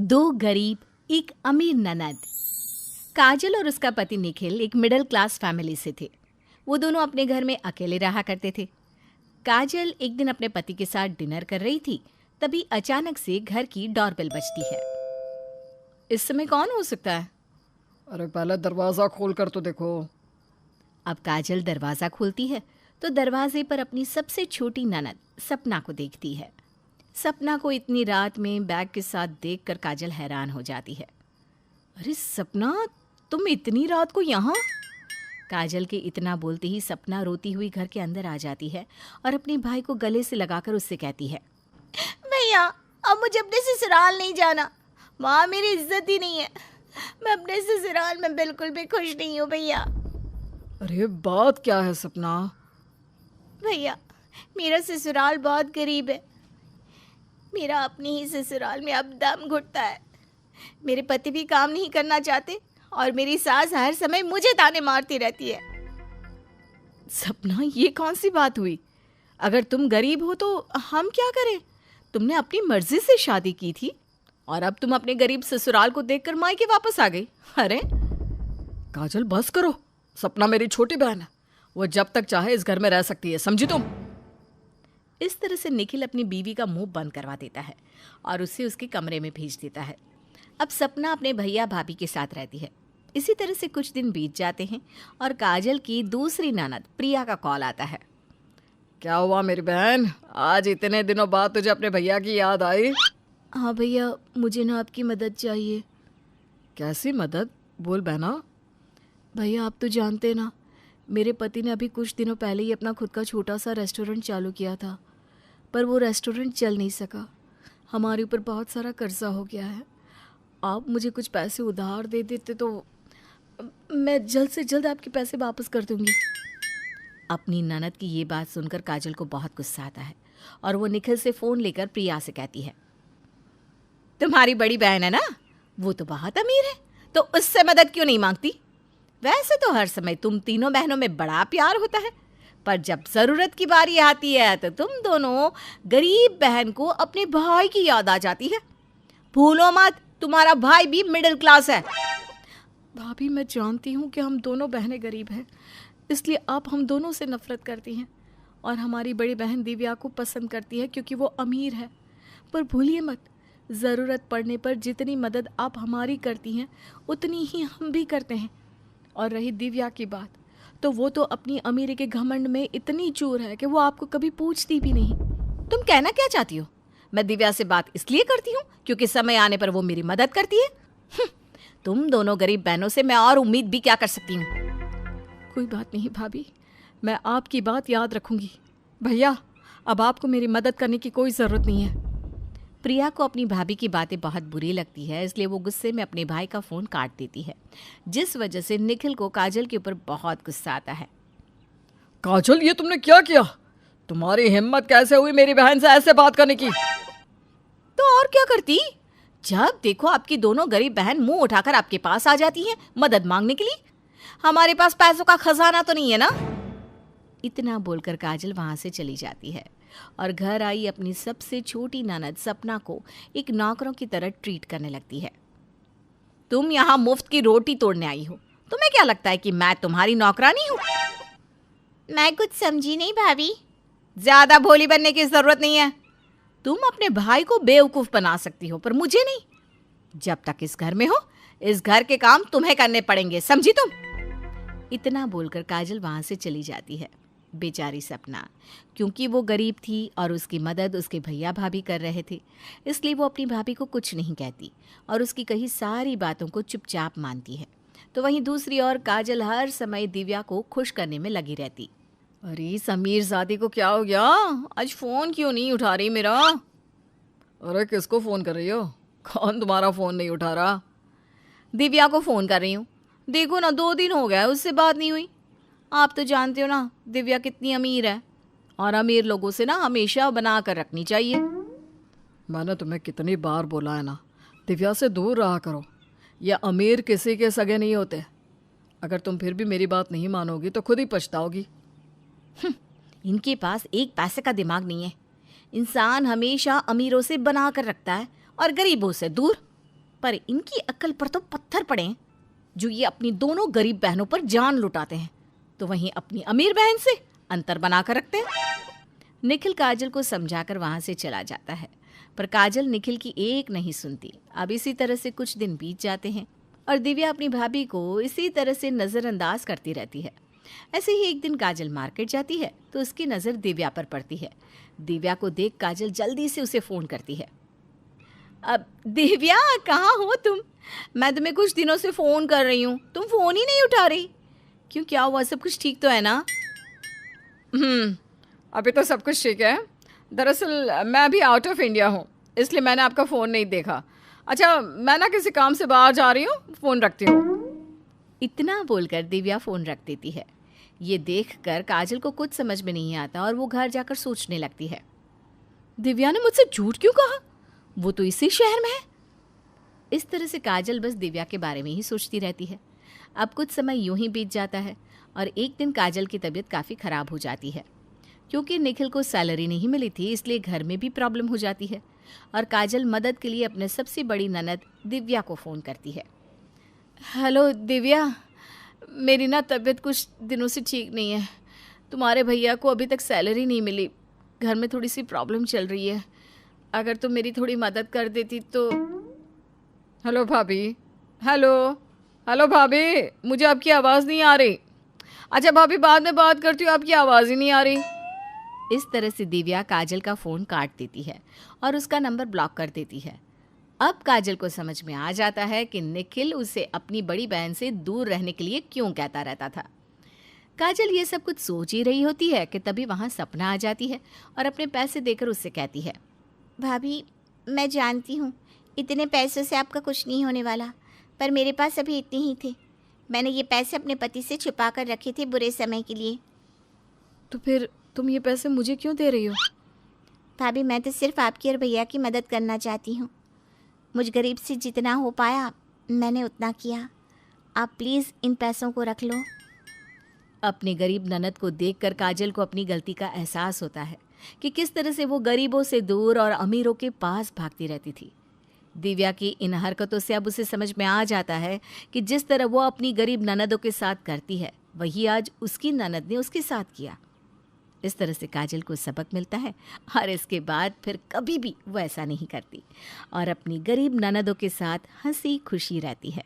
दो गरीब एक अमीर ननद। काजल और उसका पति निखिल एक मिडिल क्लास फैमिली से थे। वो दोनों अपने घर में अकेले रहा करते थे। काजल एक दिन अपने पति के साथ डिनर कर रही थी, तभी अचानक से घर की डोरबेल बजती है। इस समय कौन हो सकता है? अरे पहले दरवाज़ा खोल कर तो देखो। अब काजल दरवाज़ा खोलती है तो दरवाजे पर अपनी सबसे छोटी ननद सपना को देखती है। सपना को इतनी रात में बैग के साथ देखकर काजल हैरान हो जाती है। अरे सपना, तुम इतनी रात को यहाँ? काजल के इतना बोलते ही सपना रोती हुई घर के अंदर आ जाती है और अपने भाई को गले से लगाकर उससे कहती है, भैया अब मुझे अपने ससुराल नहीं जाना, वहाँ मेरी इज्जत ही नहीं है। मैं अपने ससुराल में बिल्कुल भी खुश नहीं हूँ भैया। अरे बात क्या है सपना? भैया मेरा ससुराल बहुत गरीब है। मेरा अपने ही ससुराल में अब दम घुटता है। मेरे पति भी काम नहीं करना चाहते और मेरी सास हर समय मुझे ताने मारती रहती है। सपना, ये कौन सी बात हुई? अगर तुम गरीब हो तो हम क्या करें? तुमने अपनी मर्जी से शादी की थी और अब तुम अपने गरीब ससुराल को देखकर मायके वापस आ गई। अरे काजल बस करो। सपना मेरी छोटी बहन है, वो जब तक चाहे इस घर में रह सकती है, समझी तुम? इस तरह से निखिल अपनी बीवी का मुंह बंद करवा देता है और उसे उसके कमरे में भेज देता है। अब सपना अपने भैया भाभी के साथ रहती है। इसी तरह से कुछ दिन बीत जाते हैं और काजल की दूसरी ननद प्रिया का कॉल आता है। क्या हुआ मेरी बहन, आज इतने दिनों बाद तुझे अपने भैया की याद आई? हाँ भैया, मुझे ना आपकी मदद चाहिए। कैसी मदद? बोल बहना। भैया आप तो जानते ना, मेरे पति ने अभी कुछ दिनों पहले ही अपना खुद का छोटा सा रेस्टोरेंट चालू किया था, पर वो रेस्टोरेंट चल नहीं सका। हमारे ऊपर बहुत सारा कर्जा हो गया है। आप मुझे कुछ पैसे उधार दे देते तो मैं जल्द से जल्द आपके पैसे वापस कर दूंगी। अपनी ननद की ये बात सुनकर काजल को बहुत गुस्सा आता है और वो निखिल से फ़ोन लेकर प्रिया से कहती है, तुम्हारी बड़ी बहन है ना, वो तो बहुत अमीर है, तो उससे मदद क्यों नहीं मांगती? वैसे तो हर समय तुम तीनों बहनों में बड़ा प्यार होता है, पर जब ज़रूरत की बारी आती है तो तुम दोनों गरीब बहन को अपने भाई की याद आ जाती है। भूलो मत, तुम्हारा भाई भी मिडिल क्लास है। भाभी मैं जानती हूँ कि हम दोनों बहनें गरीब हैं, इसलिए आप हम दोनों से नफरत करती हैं और हमारी बड़ी बहन दिव्या को पसंद करती है क्योंकि वो अमीर है। पर भूलिए मत, ज़रूरत पड़ने पर जितनी मदद आप हमारी करती हैं उतनी ही हम भी करते हैं। और रही दिव्या की बात, तो वो तो अपनी अमीरी के घमंड में इतनी चूर है कि वो आपको कभी पूछती भी नहीं। तुम कहना क्या चाहती हो? मैं दिव्या से बात इसलिए करती हूँ क्योंकि समय आने पर वो मेरी मदद करती है। तुम दोनों गरीब बहनों से मैं और उम्मीद भी क्या कर सकती हूँ? कोई बात नहीं भाभी, मैं आपकी बात याद रखूंगी। भैया अब आपको मेरी मदद करने की कोई ज़रूरत नहीं है। प्रिया को अपनी भाभी की बातें बहुत बुरी लगती है, इसलिए वो गुस्से में अपने भाई का फ़ोन काट देती है, जिस वजह से निखिल को काजल के ऊपर बहुत गुस्सा आता है। काजल, ये तुमने क्या किया? तुम्हारी हिम्मत कैसे हुई मेरी बहन से ऐसे बात करने की? तो और क्या करती? जब देखो आपकी दोनों गरीब बहन मुंह उठाकर आपके पास आ जाती हैं मदद मांगने के लिए। हमारे पास पैसों का खजाना तो नहीं है ना। इतना बोलकर काजल वहां से चली जाती है और घर आई अपनी सबसे छोटी ननद सपना को एक नौकरों की तरह ट्रीट करने लगती है। तुम यहाँ मुफ्त की रोटी तोड़ने आई हो, तुम्हें क्या लगता है कि मैं तुम्हारी नौकरानी हूँ? मैं कुछ समझी नहीं भाभी। ज्यादा भोली बनने की जरूरत नहीं है। तुम अपने भाई को बेवकूफ बना सकती हो पर मुझे नहीं। जब तक इस घर में हो, इस घर के काम तुम्हें करने पड़ेंगे, समझी तुम? इतना बोलकर काजल वहां से चली जाती है। बेचारी सपना, क्योंकि वो गरीब थी और उसकी मदद उसके भैया भाभी कर रहे थे, इसलिए वो अपनी भाभी को कुछ नहीं कहती और उसकी कही सारी बातों को चुपचाप मानती है। तो वहीं दूसरी ओर काजल हर समय दिव्या को खुश करने में लगी रहती। अरे समीर ज़ादी को क्या हो गया? आज फ़ोन क्यों नहीं उठा रही मेरा? अरे किसको फ़ोन कर रही हो? कौन तुम्हारा फ़ोन नहीं उठा रहा? दिव्या को फ़ोन कर रही हूँ। देखो ना, 2 दिन हो गया उससे बात नहीं हुई। आप तो जानते हो ना दिव्या कितनी अमीर है और अमीर लोगों से ना हमेशा बना कर रखनी चाहिए। मैंने तुम्हें कितनी बार बोला है ना, दिव्या से दूर रहा करो। या अमीर किसी के सगे नहीं होते। अगर तुम फिर भी मेरी बात नहीं मानोगी तो खुद ही पछताओगी। इनके पास एक पैसे का दिमाग नहीं है। इंसान हमेशा अमीरों से बना कर रखता है और गरीबों से दूर। पर इनकी अक्ल पर तो पत्थर पड़े जो ये अपनी दोनों गरीब बहनों पर जान लुटाते हैं, तो वहीं अपनी अमीर बहन से अंतर बनाकर रखते हैं। निखिल काजल को समझाकर वहां से चला जाता है, पर काजल निखिल की एक नहीं सुनती। अब इसी तरह से कुछ दिन बीत जाते हैं और दिव्या अपनी भाभी को इसी तरह से नज़रअंदाज करती रहती है। ऐसे ही एक दिन काजल मार्केट जाती है तो उसकी नज़र दिव्या पर पड़ती है। दिव्या को देख काजल जल्दी से उसे फ़ोन करती है। अब दिव्या, कहाँ हो तुम? मैं तुम्हें कुछ दिनों से फ़ोन कर रही हूँ, तुम फ़ोन ही नहीं उठा रही। क्यों, क्या हुआ? सब कुछ ठीक तो है ना? अभी तो सब कुछ ठीक है। दरअसल मैं अभी आउट ऑफ इंडिया हूँ, इसलिए मैंने आपका फ़ोन नहीं देखा। अच्छा, मैं ना किसी काम से बाहर जा रही हूँ, फ़ोन रखती हूँ। इतना बोलकर दिव्या फ़ोन रख देती है। ये देखकर काजल को कुछ समझ में नहीं आता और वो घर जाकर सोचने लगती है, दिव्या ने मुझसे झूठ क्यों कहा? वो तो इसी शहर में है। इस तरह से काजल बस दिव्या के बारे में ही सोचती रहती है। अब कुछ समय यूं ही बीत जाता है और एक दिन काजल की तबीयत काफ़ी ख़राब हो जाती है। क्योंकि निखिल को सैलरी नहीं मिली थी, इसलिए घर में भी प्रॉब्लम हो जाती है और काजल मदद के लिए अपने सबसे बड़ी ननद दिव्या को फ़ोन करती है। हेलो दिव्या, मेरी ना तबीयत कुछ दिनों से ठीक नहीं है। तुम्हारे भैया को अभी तक सैलरी नहीं मिली, घर में थोड़ी सी प्रॉब्लम चल रही है। अगर तुम मेरी थोड़ी मदद कर देती तो। हेलो भाभी। हेलो भाभी, मुझे आपकी आवाज़ नहीं आ रही। अच्छा भाभी, बाद में बात करती हूँ, आपकी आवाज़ ही नहीं आ रही। इस तरह से दिव्या काजल का फ़ोन काट देती है और उसका नंबर ब्लॉक कर देती है। अब काजल को समझ में आ जाता है कि निखिल उसे अपनी बड़ी बहन से दूर रहने के लिए क्यों कहता रहता था। काजल ये सब कुछ सोच ही रही होती है कि तभी वहाँ सपना आ जाती है और अपने पैसे देकर उससे कहती है, भाभी, मैं जानती हूँ इतने पैसों से आपका कुछ नहीं होने वाला, पर मेरे पास अभी इतने ही थे। मैंने ये पैसे अपने पति से छुपा कर रखे थे बुरे समय के लिए। तो फिर तुम ये पैसे मुझे क्यों दे रही हो? भाभी, मैं तो सिर्फ आपकी और भैया की मदद करना चाहती हूँ। मुझ गरीब से जितना हो पाया मैंने उतना किया। आप प्लीज़ इन पैसों को रख लो। अपनी गरीब ननद को देखकर काजल को अपनी गलती का एहसास होता है कि किस तरह से वो गरीबों से दूर और अमीरों के पास भागती रहती थी। दिव्या की इन हरकतों से अब उसे समझ में आ जाता है कि जिस तरह वो अपनी गरीब ननदों के साथ करती है, वही आज उसकी ननद ने उसके साथ किया। इस तरह से काजल को सबक मिलता है और इसके बाद फिर कभी भी वो ऐसा नहीं करती और अपनी गरीब ननदों के साथ हंसी खुशी रहती है।